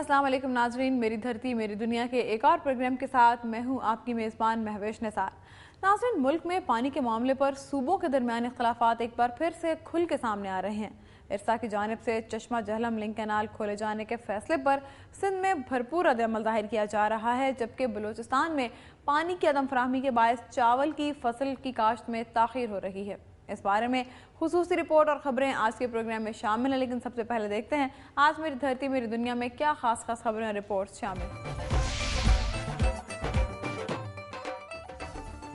अस्सलाम वालेकुम नाजरीन, मेरी धरती मेरी दुनिया के एक और प्रोग्राम के साथ मैं हूं आपकी मेज़बान महवेश निसार। नाजरीन, मुल्क में पानी के मामले पर सूबों के दरमियान इख्तलाफात एक बार फिर से खुल के सामने आ रहे हैं। इरसा की जानिब से चश्मा जहलम लिंक कैनाल खोले जाने के फैसले पर सिंध में भरपूर रद्द-ए-अमल जाहिर किया जा रहा है, जबकि बलूचिस्तान में पानी की अदम फराहमी के बायस चावल की फसल की काश्त में ताख़ीर हो रही है। इस बारे में खुसूसी रिपोर्ट और खबरें आज के प्रोग्राम में शामिल हैं, लेकिन सबसे पहले देखते हैं आज मेरी धरती मेरी दुनिया में क्या खास खबरें और रिपोर्ट्स शामिल हैं।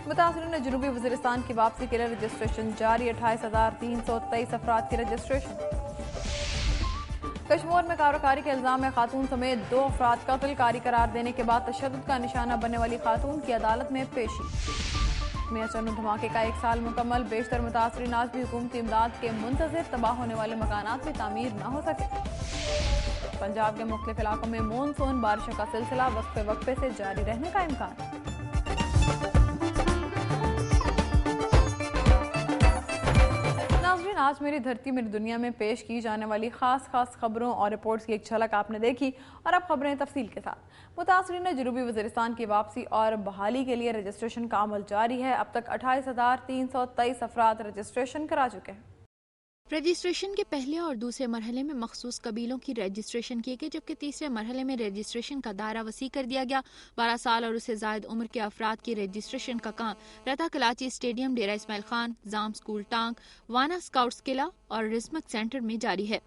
मुतासरीन जनूबी वज़ीरिस्तान की वापसी के लिए रजिस्ट्रेशन जारी, 28,323 अफराद की रजिस्ट्रेशन। कश्मीर में कारोकारी के इल्जाम में खातून समेत 2 अफराद कत्लकारी करार देने के बाद तशद्दुद का निशाना बनने वाली खातून की अदालत में पेशी। मियां चन्नू धमाके का 1 साल मुकम्मल, बेशतर मुतासरीन आज भी हुकूमती इमदाद के मुंतज़िर तबाह होने वाले मकानात भी तामीर न हो सके। पंजाब के मुख्तलिफ इलाकों में मानसून बारिशों का सिलसिला वक्फे वक्फे से जारी रहने का इम्कान। नाज़रीन, आज मेरी धरती मेरी दुनिया में पेश की जाने वाली खास खबरों और रिपोर्ट्स की एक झलक आपने देखी, और अब खबरें तफसील के साथ। मुतासरीन ने जनूबी वज़ीरिस्तान की वापसी और बहाली के लिए रजिस्ट्रेशन का अमल जारी है। अब तक 28,323 अफराद रजिस्ट्रेशन करा चुके हैं। रजिस्ट्रेशन के पहले और दूसरे मरहले में मखसूस कबीलों की रजिस्ट्रेशन किए गए, जबकि तीसरे मरहले में रजिस्ट्रेशन का दायरा वसी कर दिया गया। 12 साल और उससे जायद उम्र के अफराद की रजिस्ट्रेशन का काम रता कलाची स्टेडियम, डेरा इस्माइल खान, जाम स्कूल टांग, वाना स्काउट्स किला और रिस्मत सेंटर में जारी है।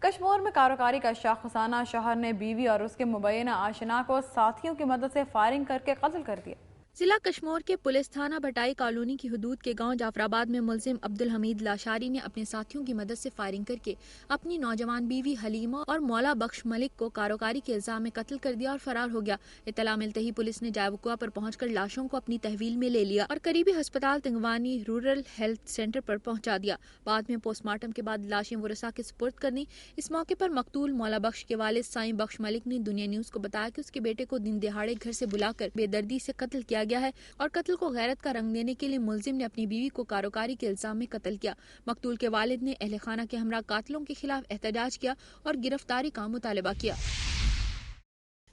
कश्मीर में कारोकारी का शाखसाना शहर ने बीवी और उसके मुबैना आशना को साथियों की मदद से फायरिंग करके कत्ल कर दिया। जिला कश्मीर के पुलिस थाना भटाई कॉलोनी की हदूद के गांव जाफराबाद में मुलजिम अब्दुल हमीद लाशारी ने अपने साथियों की मदद से फायरिंग करके अपनी नौजवान बीवी हलीमा और मौला बख्श मलिक को कारोकारी के इल्जाम में कत्ल कर दिया और फरार हो गया। इत्तला मिलते ही पुलिस ने जायवकुआ पर पहुंचकर लाशों को अपनी तहवील में ले लिया और करीबी अस्पताल तिंगवानी रूरल हेल्थ सेंटर पर पहुंचा दिया। बाद में पोस्टमार्टम के बाद लाशें वरसा के सुपुर्द करनी। इस मौके पर मकतूल मौला बख्श के वालिद साईं बख्श मलिक ने दुनिया न्यूज को बताया कि उसके बेटे को दिन दिहाड़े घर से बुलाकर बेदर्दी से कत्ल किया गया है और कत्ल को गैरत का रंग देने के लिए मुलजिम ने अपनी बीवी को कारोकारी के इल्जाम में कत्ल किया। मकतूल के वालिद ने अहले खाना के हमरा कातिलों के खिलाफ एहतजाज किया और गिरफ्तारी का मुतालबा किया।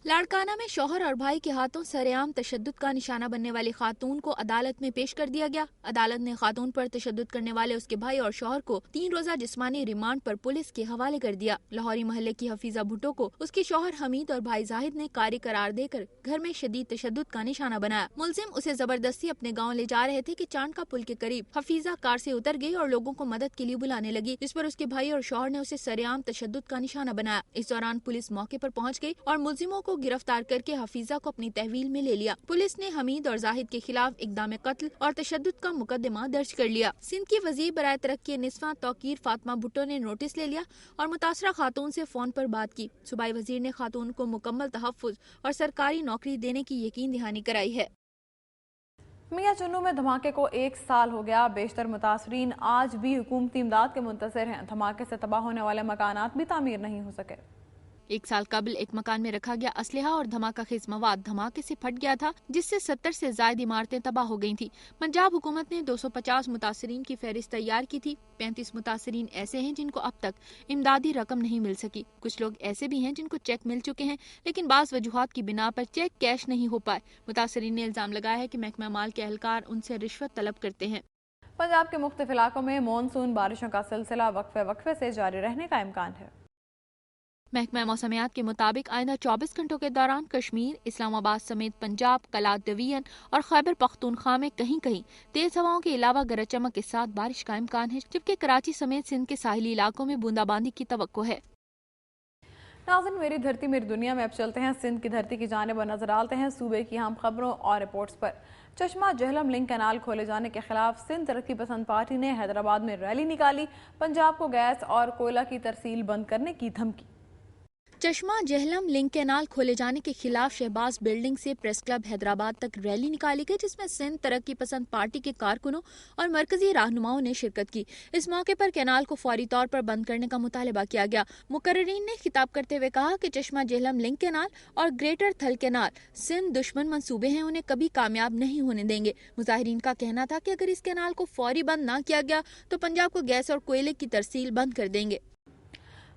लाड़काना में शौहर और भाई के हाथों सरेआम तशद्दुद का निशाना बनने वाली खातून को अदालत में पेश कर दिया गया। अदालत ने खातून पर तशद्दुद करने वाले उसके भाई और शौहर को 3 रोजा जिस्मानी रिमांड पर पुलिस के हवाले कर दिया। लाहौरी महल्ले की हफीजा भुट्टो को उसके शौहर हमीद और भाई जाहिद ने कारी करार देकर घर में शदीद तशद्दुद का निशाना बनाया। मुलजिम उसे जबरदस्ती अपने गाँव ले जा रहे थे कि चांद का पुल के करीब हफीजा कार से उतर गई और लोगों को मदद के लिए बुलाने लगी, जिस पर उसके भाई और शौहर ने उसे सरेआम तशद्दुद का निशाना बनाया। इस दौरान पुलिस मौके पर पहुंच गई और मुलजिमों को गिरफ्तार करके हफीजा को अपनी तहवील में ले लिया। पुलिस ने हमीद और जाहिद के खिलाफ इक़दाम कत्ल और तशद्दुद का मुकदमा दर्ज कर लिया। सिंध की वज़ीर बराए तरक्की निस्वा तौकीर फातिमा भुट्टो ने नोटिस ले लिया और मुतासरा खातून से फोन पर बात की। सूबाई वजीर ने खातून को मुकम्मल तहफ़्फ़ुज़ और सरकारी नौकरी देने की यकीन दहानी कराई है। मियां चन्नू में धमाके को 1 साल हो गया। बेशतर मुतासरीन आज भी हुकूमती इमदाद के मुंतज़िर हैं। धमाके से तबाह होने वाले मकानात भी तामीर नहीं हो सके। 1 साल कबल एक मकान में रखा गया असलहा और धमाका खेज मवाद धमाके से फट गया था, जिससे 70 से ज्यादा इमारतें तबाह हो गई थी। पंजाब हुकूमत ने 250 मुतासरीन की फहरिस्त तैयार की थी। 35 मुतासरीन ऐसे हैं जिनको अब तक इमदादी रकम नहीं मिल सकी। कुछ लोग ऐसे भी हैं जिनको चेक मिल चुके हैं, लेकिन बाज़ वजूहात की बिना पर चेक कैश नहीं हो पाए। मुतासरीन ने इल्जाम लगाया है कि महकमा माल के एहलकार उनसे रिश्वत तलब करते हैं। पंजाब के मुख्तलिफ इलाकों में मानसून बारिशों का सिलसिला वक्फे वक्फे से जारी रहने का इम्कान है। महकमा मौसमियात के मुताबिक आइंदा 24 घंटों के दौरान कश्मीर, इस्लामाबाद समेत पंजाब, कलात डिवीजन और खैबर पख्तूनख्वा में कहीं कहीं तेज हवाओं के अलावा गरज चमक के साथ बारिश का इम्कान है, जबकि कराची समेत सिंध के साहिली इलाकों में बूंदाबांदी की तवक्को है। नाज़रीन, मेरी धरती मेरी दुनिया में अब चलते हैं सिंध की धरती की जानिब और नजर डालते हैं सूबे की अहम खबरों और रिपोर्ट्स पर। चश्मा जहलम लिंक कैनाल खोले जाने के खिलाफ सिंध तरक्की पसंद पार्टी ने हैदराबाद में रैली निकाली। पंजाब को गैस और कोयला की तरसील बंद करने की धमकी। चश्मा जहलम लिंक कैनाल खोले जाने के खिलाफ शहबाज बिल्डिंग से प्रेस क्लब हैदराबाद तक रैली निकाली गई, जिसमें सिंध तरक्की पसंद पार्टी के कारकुनों और मरकजी रहनुमाओं ने शिरकत की। इस मौके पर कैनाल को फौरी तौर पर बंद करने का मुतालबा किया गया। मुकर्रीन ने खिताब करते हुए कहा कि चश्मा जहलम लिंक कैनाल और ग्रेटर थल कैनाल सिंध दुश्मन मंसूबे हैं, उन्हें कभी कामयाब नहीं होने देंगे। मुजाहिरीन का कहना था कि अगर इस कैनाल को फौरी बंद न किया गया तो पंजाब को गैस और कोयले की तरसील बंद कर देंगे।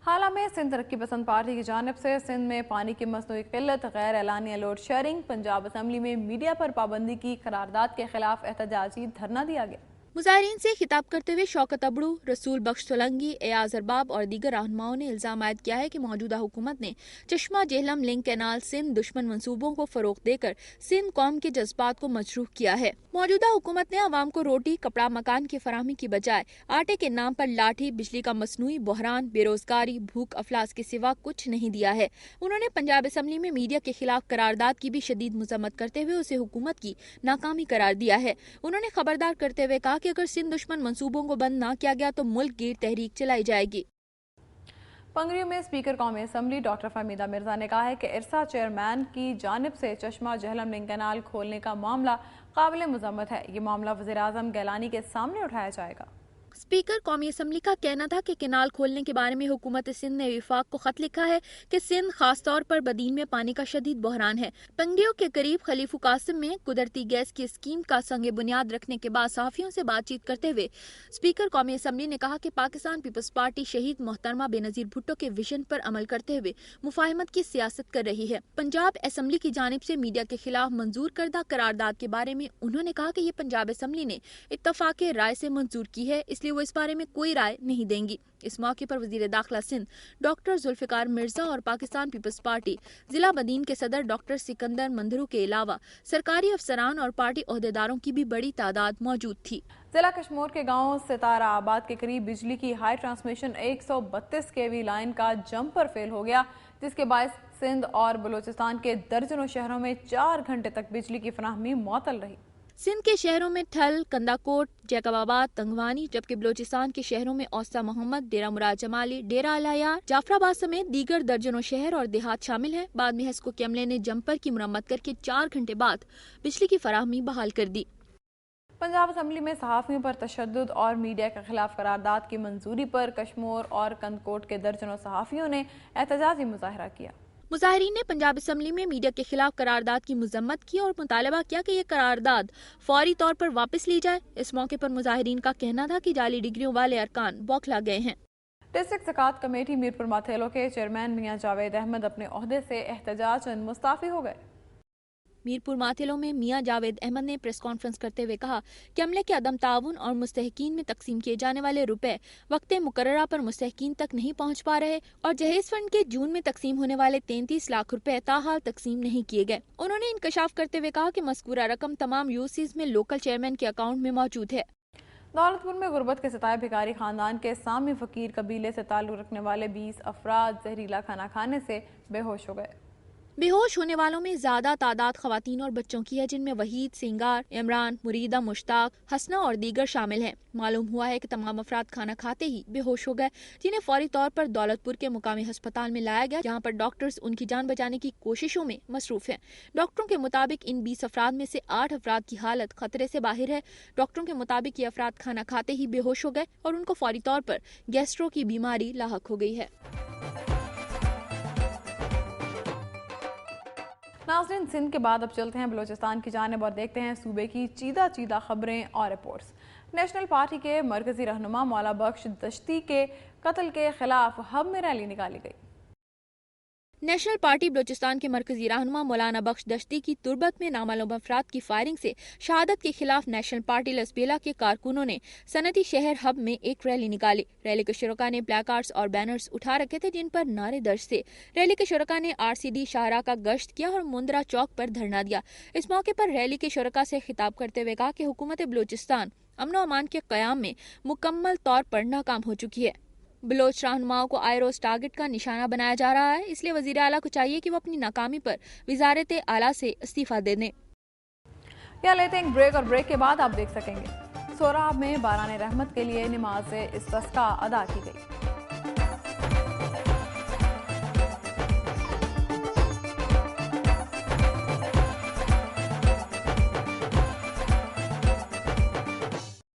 حالہ میں سندھ ترقی پسند پارٹی کی جانب سے سندھ میں پانی کی مصنوعی قلت، غیر اعلانیہ لوڈ شیئرنگ، پنجاب اسمبلی میں میڈیا پر پابندی کی قرارداد کے خلاف احتجاجی دھرنا دیا گیا۔ مظاہرین سے خطاب کرتے ہوئے شوکت ابڑو، رسول بخش سولنگی، ایاز ارباب اور دیگر رہنماؤں نے الزام عائد کیا ہے کہ موجودہ حکومت نے چشمہ جہلم لنک کینال سندھ دشمن منصوبوں کو فروغ دے کر سندھ قوم کے جذبات کو مجروح کیا ہے۔ موجودہ حکومت نے عوام کو روٹی، کپڑا، مکان کی فراہمی کی بجائے آٹے کے نام پر لاٹھی، بجلی کا مصنوعی بحران، بے روزگاری، بھوک افلاس کے سوا کچھ نہیں دیا ہے۔ انہوں نے پنجاب اسمبلی میں میڈیا کے خلاف قرارداد کی بھی شدید مذمت کرتے ہوئے اسے حکومت کی ناکامی قرار دیا ہے۔ انہوں نے خبردار کرتے ہوئے کہا کہ اگر سندھ دشمن منصوبوں کو بند نہ کیا گیا تو ملک گیر تحریک چلائی جائے گی۔ پنگریو میں اسپیکر قومی اسمبلی ڈاکٹر فہمیدہ مرزا نے کہا ہے کہ ارسا چیئرمین کی جانب سے چشمہ جہلم لنک کینال کھولنے کا معاملہ قابل مذمت ہے۔ یہ معاملہ وزیراعظم گیلانی کے سامنے اٹھایا جائے گا۔ اسپیکر قومی اسمبلی کا کہنا تھا کہ کینال کھولنے کے بارے میں حکومت سندھ نے وفاق کو خط لکھا ہے کہ سندھ خاص طور پر بدین میں پانی کا شدید بحران ہے۔ پنگریو کے قریب خلیفہ قاسم میں قدرتی گیس کی اسکیم کا سنگ بنیاد رکھنے کے بعد صحافیوں سے بات چیت کرتے ہوئے اسپیکر قومی اسمبلی نے کہا کہ پاکستان پیپلز پارٹی شہید محترمہ بے نظیر بھٹو کے ویژن پر عمل کرتے ہوئے مفاہمت کی سیاست کر رہی ہے۔ پنجاب اسمبلی کی جانب سے میڈیا کے خلاف منظور کردہ قرارداد کے بارے میں انہوں نے کہا کہ یہ پنجاب اسمبلی نے اتفاق رائے سے منظور کی ہے، اس لیے وہ اس بارے میں کوئی رائے نہیں دیں گی۔ اس موقع پر وزیر داخلہ سندھ ڈاکٹر ذوالفقار مرزا اور پاکستان پیپلز پارٹی ضلع بدین کے صدر ڈاکٹر سکندر مندرو کے علاوہ سرکاری افسران اور پارٹی عہدیداروں کی بھی بڑی تعداد موجود تھی۔ ضلع کشمور کے گاؤں ستارہ آباد کے قریب بجلی کی ہائی ٹرانسمیشن 132 kV لائن کا جمپر فیل ہو گیا، جس کے باعث سندھ اور بلوچستان کے درجنوں شہروں میں 4 گھنٹے تک بجلی کی فراہمی معطل رہی۔ سندھ کے شہروں میں ٹھل، کنداکوٹ، جیکب آباد، تنگوانی، جبکہ بلوچستان کے شہروں میں اوسطا محمد، ڈیرہ مراد جمالی، ڈیرہ العیار، جعفر آباد سمیت دیگر درجنوں شہر اور دیہات شامل ہیں۔ بعد میں ہیسکو کے عملے نے جمپر کی مرمت کر کے 4 گھنٹے بعد بجلی کی فراہمی بحال کر دی۔ پنجاب اسمبلی میں صحافیوں پر تشدد اور میڈیا کے خلاف قرارداد کی منظوری پر کشمور اور کندکوٹ کے درجنوں صحافیوں نے احتجاجی مظاہرہ کیا۔ مظاہرین نے پنجاب اسمبلی میں میڈیا کے خلاف قرارداد کی مذمت کی اور مطالبہ کیا کہ یہ قرارداد فوری طور پر واپس لی جائے۔ اس موقع پر مظاہرین کا کہنا تھا کہ جعلی ڈگریوں والے ارکان بوکھلا گئے ہیں۔ ڈسٹرکٹ زکوٰۃ کمیٹی میرپور ماتھیلو کے چیئرمین میاں جاوید احمد اپنے عہدے سے احتجاجاً مستعفی ہو گئے۔ میرپور ماتھیلو میں میاں جاوید احمد نے پریس کانفرنس کرتے ہوئے کہا کہ عملے کے عدم تعاون اور مستحقین میں تقسیم کیے جانے والے روپے وقت مقررہ پر مستحقین تک نہیں پہنچ پا رہے اور جہیز فنڈ کے جون میں تقسیم ہونے والے 33 لاکھ روپے تاحال تقسیم نہیں کیے گئے۔ انہوں نے انکشاف کرتے ہوئے کہا کہ مذکورہ رقم تمام یوسیز میں لوکل چیئرمین کے اکاؤنٹ میں موجود ہے۔ دولت پور میں غربت کے ستائے بھکاری خاندان کے سامی فقیر قبیلے سے تعلق رکھنے والے 20 افراد زہریلا کھانا کھانے سے بے ہوش ہو گئے۔ بے ہوش ہونے والوں میں زیادہ تعداد خواتین اور بچوں کی ہے، جن میں وحید، سنگار، عمران، مریدہ، مشتاق، حسنہ اور دیگر شامل ہیں۔ معلوم ہوا ہے کہ تمام افراد کھانا کھاتے ہی بے ہوش ہو گئے، جنہیں فوری طور پر دولت پور کے مقامی ہسپتال میں لایا گیا، جہاں پر ڈاکٹرز ان کی جان بچانے کی کوششوں میں مصروف ہیں۔ ڈاکٹروں کے مطابق ان 20 افراد میں سے 8 افراد کی حالت خطرے سے باہر ہے۔ ڈاکٹروں کے مطابق یہ افراد کھانا کھاتے ہی بے ہوش ہو گئے اور ان کو فوری طور پر گیسٹرو کی بیماری لاحق ہو گئی ہے۔ ناظرین، سندھ کے بعد اب چلتے ہیں بلوچستان کی جانب اور دیکھتے ہیں صوبے کی چیدہ خبریں اور رپورٹس۔ نیشنل پارٹی کے مرکزی رہنما مولا بخش دشتی کے قتل کے خلاف ہب میں ریلی نکالی گئی۔ نیشنل پارٹی بلوچستان کے مرکزی رہنما مولانا بخش دشتی کی تربت میں نامعلوم افراد کی فائرنگ سے شہادت کے خلاف نیشنل پارٹی لسبیلا کے کارکنوں نے صنعتی شہر ہب میں ایک ریلی نکالی۔ ریلی کے شرکاء نے پلیک کارڈز اور بینرز اٹھا رکھے تھے جن پر نعرے درج تھے۔ ریلی کے شرکاء نے RCD شاہراہ کا گشت کیا اور مندرا چوک پر دھرنا دیا۔ اس موقع پر ریلی کے شرکاء سے خطاب کرتے ہوئے کہا کہ حکومت بلوچستان امن و امان کے قیام میں مکمل طور پر ناکام ہو چکی ہے۔ بلوچ رہنماؤں کو آئے روز ٹارگٹ کا نشانہ بنایا جا رہا ہے، اس لیے وزیر اعلیٰ کو چاہیے کہ وہ اپنی ناکامی پر وزارت اعلیٰ سے استعفیٰ دے دیں۔ یا لیتے ہیں بریک اور بریک کے بعد آپ دیکھ سکیں گے سوراب میں باران رحمت کے لیے نماز استسقاء ادا کی گئی۔